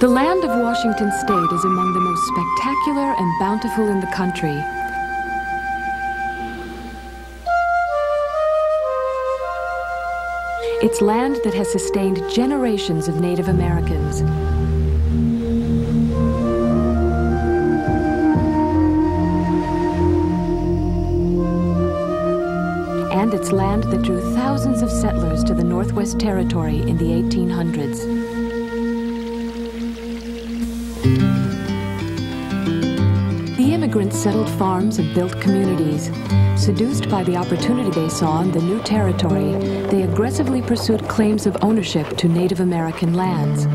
The land of Washington State is among the most spectacular and bountiful in the country. It's land that has sustained generations of Native Americans. And it's land that drew thousands of settlers to the Northwest Territory in the 1800s. The immigrants settled farms and built communities. Seduced by the opportunity they saw in the new territory, they aggressively pursued claims of ownership to Native American lands.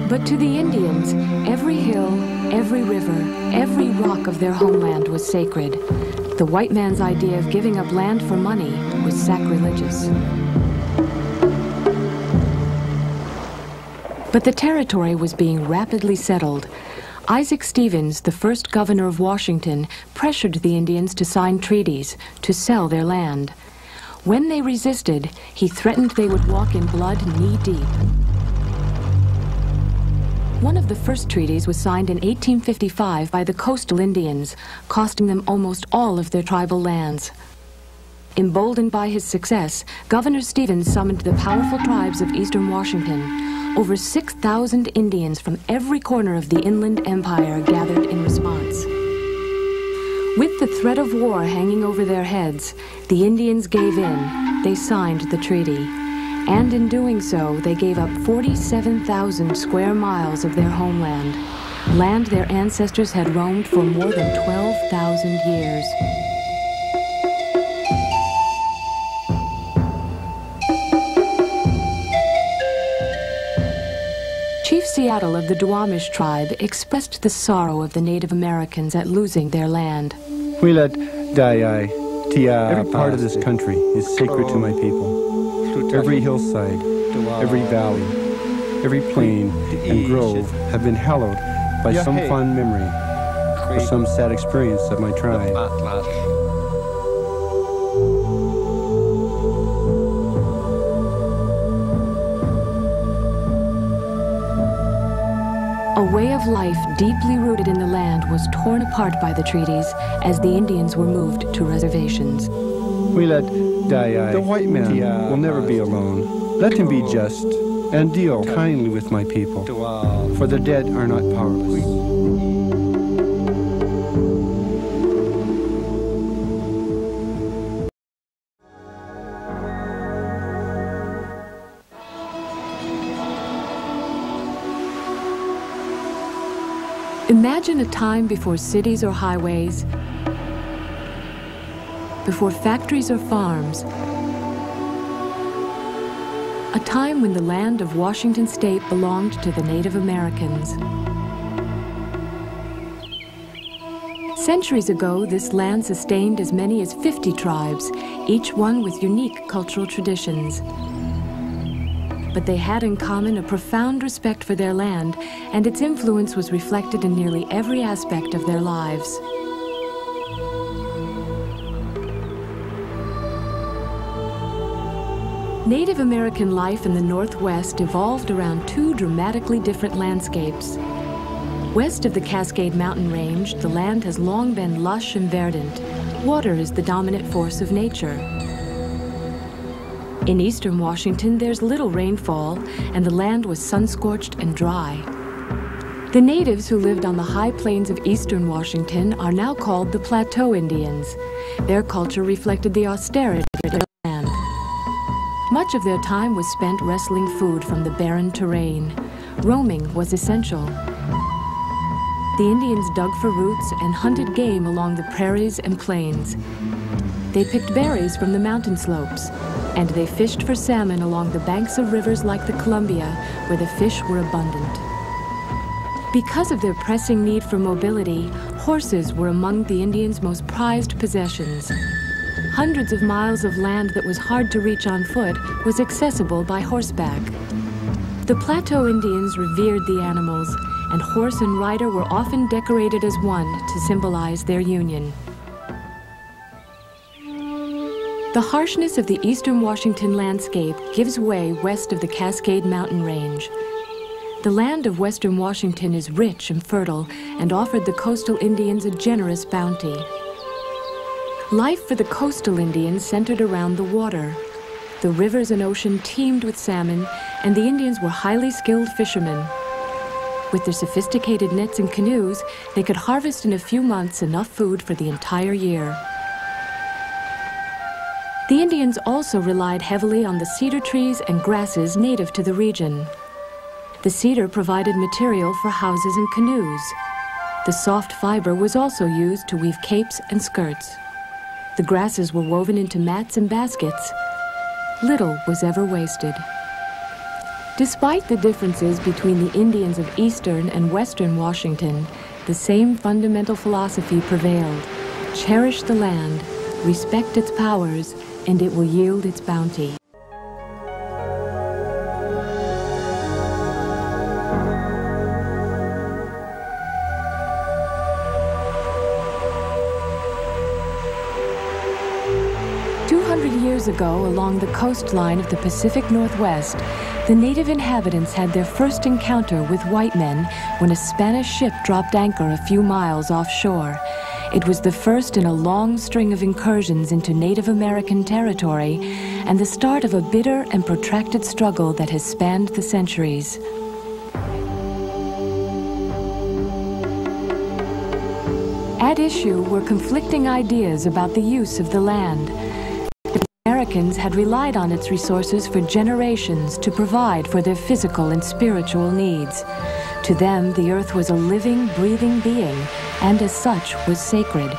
But to the Indians, every hill, every river, every rock of their homeland was sacred. The white man's idea of giving up land for money was sacrilegious. But the territory was being rapidly settled. Isaac Stevens, the first governor of Washington, pressured the Indians to sign treaties, to sell their land. When they resisted, he threatened they would walk in blood knee-deep. One of the first treaties was signed in 1855 by the coastal Indians, costing them almost all of their tribal lands. Emboldened by his success, Governor Stevens summoned the powerful tribes of eastern Washington. Over 6,000 Indians from every corner of the Inland Empire gathered in response. With the threat of war hanging over their heads, the Indians gave in. They signed the treaty. And in doing so, they gave up 47,000 square miles of their homeland, land their ancestors had roamed for more than 12,000 years. Chief Seattle of the Duwamish tribe expressed the sorrow of the Native Americans at losing their land. Every part of this country is sacred to my people. Every hillside, every valley, every plain and grove have been hallowed by some fond memory or some sad experience of my tribe. A way of life deeply rooted in the land was torn apart by the treaties as the Indians were moved to reservations. The white man will never be alone. Let him be just and deal kindly with my people, for the dead are not powerless. Imagine a time before cities or highways, before factories or farms, a time when the land of Washington State belonged to the Native Americans. Centuries ago, this land sustained as many as 50 tribes, each one with unique cultural traditions. But they had in common a profound respect for their land, and its influence was reflected in nearly every aspect of their lives. Native American life in the Northwest evolved around two dramatically different landscapes. West of the Cascade Mountain Range, the land has long been lush and verdant. Water is the dominant force of nature. In eastern Washington, there's little rainfall, and the land was sun-scorched and dry. The natives who lived on the high plains of eastern Washington are now called the Plateau Indians. Their culture reflected the austerity of their land. Much of their time was spent wresting food from the barren terrain. Roaming was essential. The Indians dug for roots and hunted game along the prairies and plains. They picked berries from the mountain slopes, and they fished for salmon along the banks of rivers like the Columbia, where the fish were abundant. Because of their pressing need for mobility, horses were among the Indians' most prized possessions. Hundreds of miles of land that was hard to reach on foot was accessible by horseback. The Plateau Indians revered the animals, and horse and rider were often decorated as one to symbolize their union. The harshness of the eastern Washington landscape gives way west of the Cascade Mountain Range. The land of western Washington is rich and fertile and offered the coastal Indians a generous bounty. Life for the coastal Indians centered around the water. The rivers and ocean teemed with salmon, and the Indians were highly skilled fishermen. With their sophisticated nets and canoes, they could harvest in a few months enough food for the entire year. The Indians also relied heavily on the cedar trees and grasses native to the region. The cedar provided material for houses and canoes. The soft fiber was also used to weave capes and skirts. The grasses were woven into mats and baskets. Little was ever wasted. Despite the differences between the Indians of eastern and western Washington, the same fundamental philosophy prevailed. Cherish the land, respect its powers, and it will yield its bounty. Years ago, along the coastline of the Pacific Northwest, the native inhabitants had their first encounter with white men when a Spanish ship dropped anchor a few miles offshore. It was the first in a long string of incursions into Native American territory and the start of a bitter and protracted struggle that has spanned the centuries. At issue were conflicting ideas about the use of the land. Americans had relied on its resources for generations to provide for their physical and spiritual needs. To them, the earth was a living, breathing being, and as such was sacred.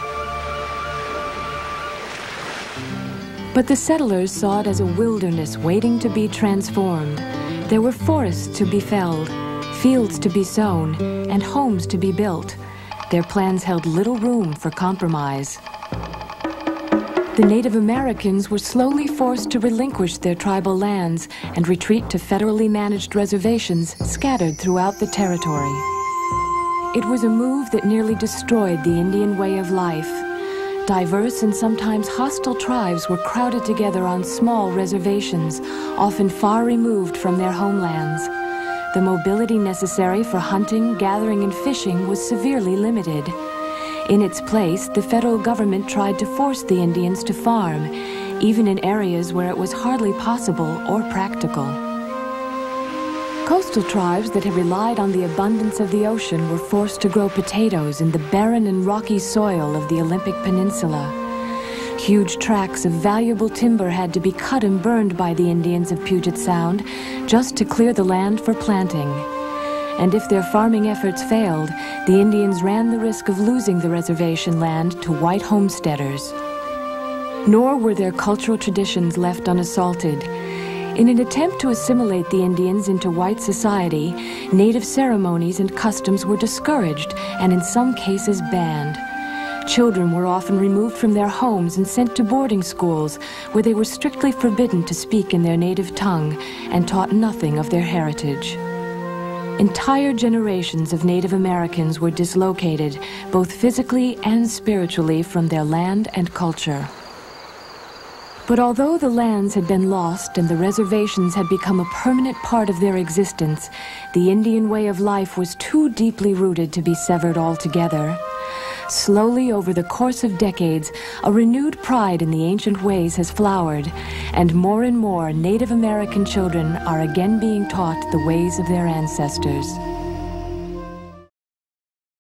But the settlers saw it as a wilderness waiting to be transformed. There were forests to be felled, fields to be sown, and homes to be built. Their plans held little room for compromise. The Native Americans were slowly forced to relinquish their tribal lands and retreat to federally managed reservations scattered throughout the territory. It was a move that nearly destroyed the Indian way of life. Diverse and sometimes hostile tribes were crowded together on small reservations, often far removed from their homelands. The mobility necessary for hunting, gathering, and fishing was severely limited. In its place, the federal government tried to force the Indians to farm, even in areas where it was hardly possible or practical. Coastal tribes that had relied on the abundance of the ocean were forced to grow potatoes in the barren and rocky soil of the Olympic Peninsula. Huge tracts of valuable timber had to be cut and burned by the Indians of Puget Sound just to clear the land for planting. And if their farming efforts failed, the Indians ran the risk of losing the reservation land to white homesteaders. Nor were their cultural traditions left unassaulted. In an attempt to assimilate the Indians into white society, native ceremonies and customs were discouraged and in some cases banned. Children were often removed from their homes and sent to boarding schools where they were strictly forbidden to speak in their native tongue and taught nothing of their heritage. Entire generations of Native Americans were dislocated, both physically and spiritually, from their land and culture. But although the lands had been lost and the reservations had become a permanent part of their existence, the Indian way of life was too deeply rooted to be severed altogether. Slowly, over the course of decades, a renewed pride in the ancient ways has flowered, and more Native American children are again being taught the ways of their ancestors.